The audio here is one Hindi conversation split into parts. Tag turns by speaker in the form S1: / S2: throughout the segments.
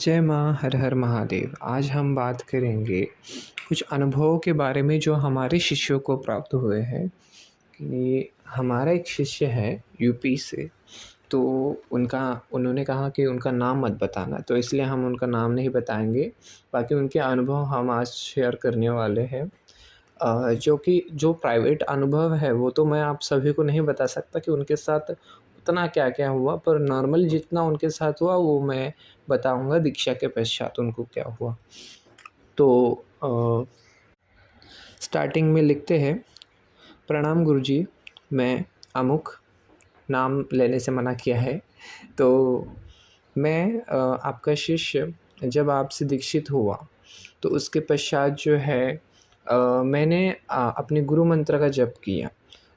S1: जय माँ, हर हर महादेव। आज हम बात करेंगे कुछ अनुभवों के बारे में जो हमारे शिष्यों को प्राप्त हुए हैं। कि हमारा एक शिष्य है यूपी से, तो उन्होंने कहा कि उनका नाम मत बताना, तो इसलिए हम उनका नाम नहीं बताएंगे। बाकी उनके अनुभव हम आज शेयर करने वाले हैं। जो प्राइवेट अनुभव है वो तो मैं आप सभी को नहीं बता सकता कि उनके साथ उतना क्या-क्या हुआ, पर नॉर्मल जितना उनके साथ हुआ वो मैं बताऊँगा दीक्षा के पश्चात उनको क्या हुआ। तो स्टार्टिंग में लिखते हैं, प्रणाम गुरुजी, मैं अमुक, नाम लेने से मना किया है। तो मैं आपका शिष्य जब आपसे दीक्षित हुआ तो उसके पश्चात जो है मैंने अपने गुरु मंत्र का जप किया।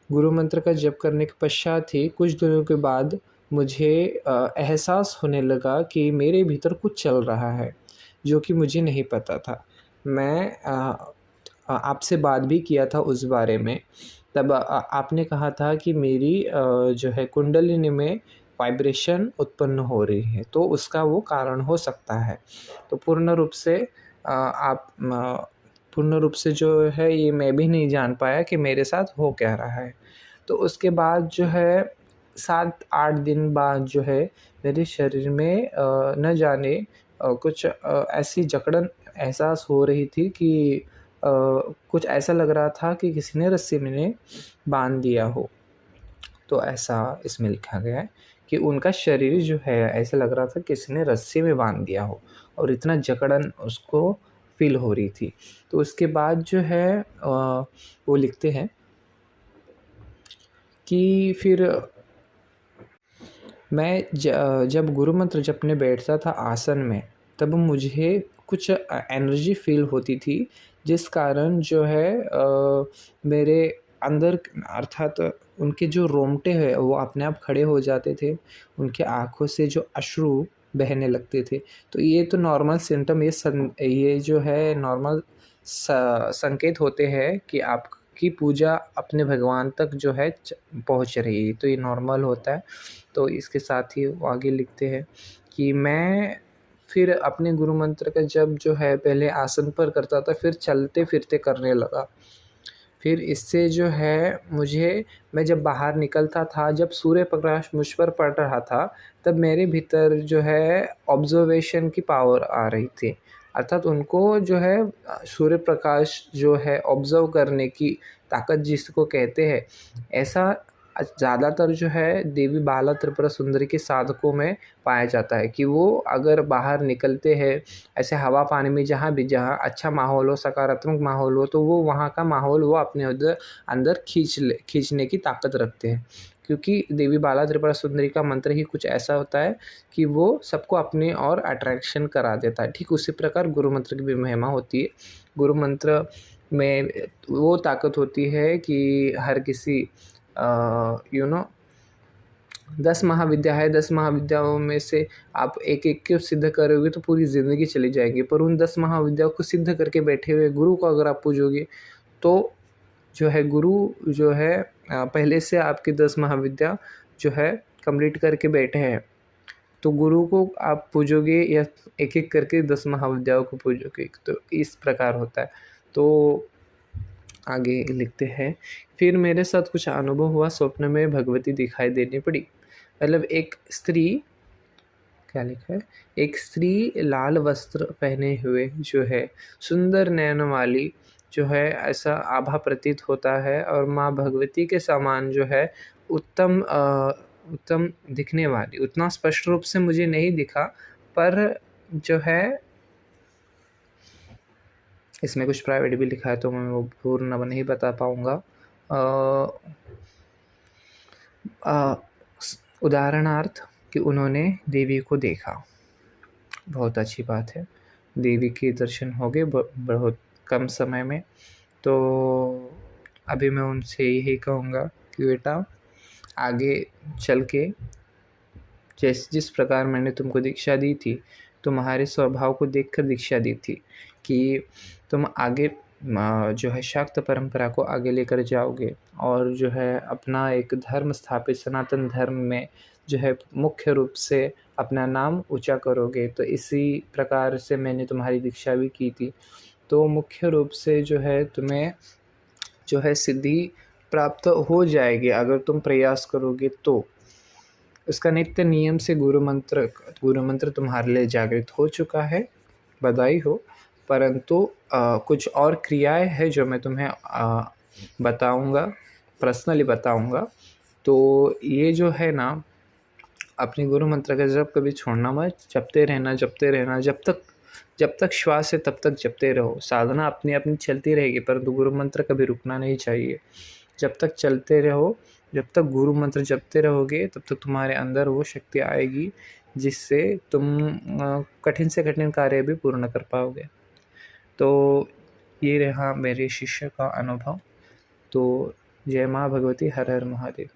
S1: गुरु मंत्र का जप करने के पश्चात ही कुछ दिनों के बाद मुझे एहसास होने लगा कि मेरे भीतर कुछ चल रहा है, जो कि मुझे नहीं पता था। मैं आपसे बात भी किया था उस बारे में। तब आपने कहा था कि मेरी जो है कुंडलिनी में वाइब्रेशन उत्पन्न हो रही है, तो उसका वो कारण हो सकता है। तो पूर्ण रूप से जो है ये मैं भी नहीं जान पाया कि मेरे साथ हो क्या रहा है। तो उसके बाद जो है 7-8 दिन बाद जो है मेरे शरीर में न जाने कुछ ऐसी जकड़न एहसास हो रही थी कि कुछ ऐसा लग रहा था कि किसी ने रस्सी में बांध दिया हो। तो ऐसा इसमें लिखा गया है कि उनका शरीर जो है ऐसा लग रहा था किसी ने रस्सी में बांध दिया हो, और इतना जकड़न उसको फील हो रही थी। तो उसके बाद जो है वो लिखते हैं कि फिर मैं जब गुरु मंत्र जपने बैठता था आसन में, तब मुझे कुछ एनर्जी फील होती थी, जिस कारण जो है मेरे अंदर, अर्थात उनके जो रोंगटे हैं वो अपने आप खड़े हो जाते थे। उनके आँखों से जो अश्रु बहने लगते थे। तो ये तो नॉर्मल सिम्पटम, ये जो है नॉर्मल संकेत होते हैं कि आपकी पूजा अपने भगवान तक जो है पहुँच रही है, तो ये नॉर्मल होता है। तो इसके साथ ही वो आगे लिखते हैं कि मैं फिर अपने गुरु मंत्र का जप जो है पहले आसन पर करता था, फिर चलते फिरते करने लगा। फिर इससे जो है मैं जब बाहर निकलता था, जब सूर्य प्रकाश मुझ पर पड़ रहा था, तब मेरे भीतर जो है ऑब्ज़र्वेशन की पावर आ रही थी। अर्थात उनको जो है सूर्य प्रकाश जो है ऑब्ज़र्व करने की ताकत जिसको कहते हैं, ऐसा ज़्यादातर जो है देवी बाला त्रिपुरा सुंदरी के साधकों में पाया जाता है कि वो अगर बाहर निकलते हैं ऐसे हवा पानी में, जहाँ अच्छा माहौल हो, सकारात्मक माहौल हो, तो वो वहाँ का माहौल वो अपने अंदर खींचने की ताकत रखते हैं। क्योंकि देवी बाला त्रिपुरा सुंदरी का मंत्र ही कुछ ऐसा होता है कि वो सबको अपने और अट्रैक्शन करा देता है। ठीक उसी प्रकार गुरु मंत्र की भी महिमा होती है। गुरु मंत्र में वो ताकत होती है कि हर किसी 10 महाविद्या है, 10 महाविद्याओं में से आप एक-एक को सिद्ध करोगे तो पूरी ज़िंदगी चली जाएगी। पर उन 10 महाविद्याओं को सिद्ध करके बैठे हुए गुरु को अगर आप पूजोगे, तो जो है गुरु जो है पहले से आपकी 10 महाविद्या जो है कंप्लीट करके बैठे हैं। तो गुरु को आप पूजोगे या एक-एक करके 10 महाविद्याओं को पूजोगे, तो इस प्रकार होता है। तो आगे लिखते हैं, फिर मेरे साथ कुछ अनुभव हुआ, स्वप्न में भगवती दिखाई देनी पड़ी। मतलब एक स्त्री, क्या लिखा है, एक स्त्री लाल वस्त्र पहने हुए जो है सुंदर नयन वाली जो है, ऐसा आभा प्रतीत होता है, और माँ भगवती के समान जो है उत्तम दिखने वाली। उतना स्पष्ट रूप से मुझे नहीं दिखा, पर जो है इसमें कुछ प्राइवेट भी लिखा है तो मैं वो पूर्ण नहीं बता पाऊँगा। उदाहरणार्थ कि उन्होंने देवी को देखा, बहुत अच्छी बात है। देवी के दर्शन हो गए बहुत कम समय में। तो अभी मैं उनसे यही कहूँगा कि बेटा आगे चल के जिस प्रकार मैंने तुमको दीक्षा दी थी, तुम्हारे स्वभाव को देखकर दीक्षा दी थी कि तुम आगे जो है शाक्त परंपरा को आगे लेकर जाओगे, और जो है अपना एक धर्म स्थापित, सनातन धर्म में जो है मुख्य रूप से अपना नाम ऊँचा करोगे। तो इसी प्रकार से मैंने तुम्हारी दीक्षा भी की थी। तो मुख्य रूप से जो है तुम्हें जो है सिद्धि प्राप्त हो जाएगी अगर तुम प्रयास करोगे तो। इसका नित्य नियम से गुरु मंत्र तुम्हारे लिए जागृत हो चुका है, बधाई हो। परंतु कुछ और क्रियाएँ हैं जो मैं तुम्हें बताऊँगा, पर्सनली बताऊँगा। तो ये जो है ना, अपने गुरु मंत्र का जप कभी छोड़ना मत, जपते रहना जब तक श्वास है तब तक जपते रहो। साधना अपनी चलती रहेगी, परंतु गुरु मंत्र कभी रुकना नहीं चाहिए। जब तक चलते रहो, जब तक गुरु मंत्र जपते रहोगे तब तक तुम्हारे अंदर वो शक्ति आएगी जिससे तुम कठिन से कठिन कार्य भी पूर्ण कर पाओगे। तो ये रहा मेरे शिष्य का अनुभव। तो जय माँ भगवती, हर हर महादेव।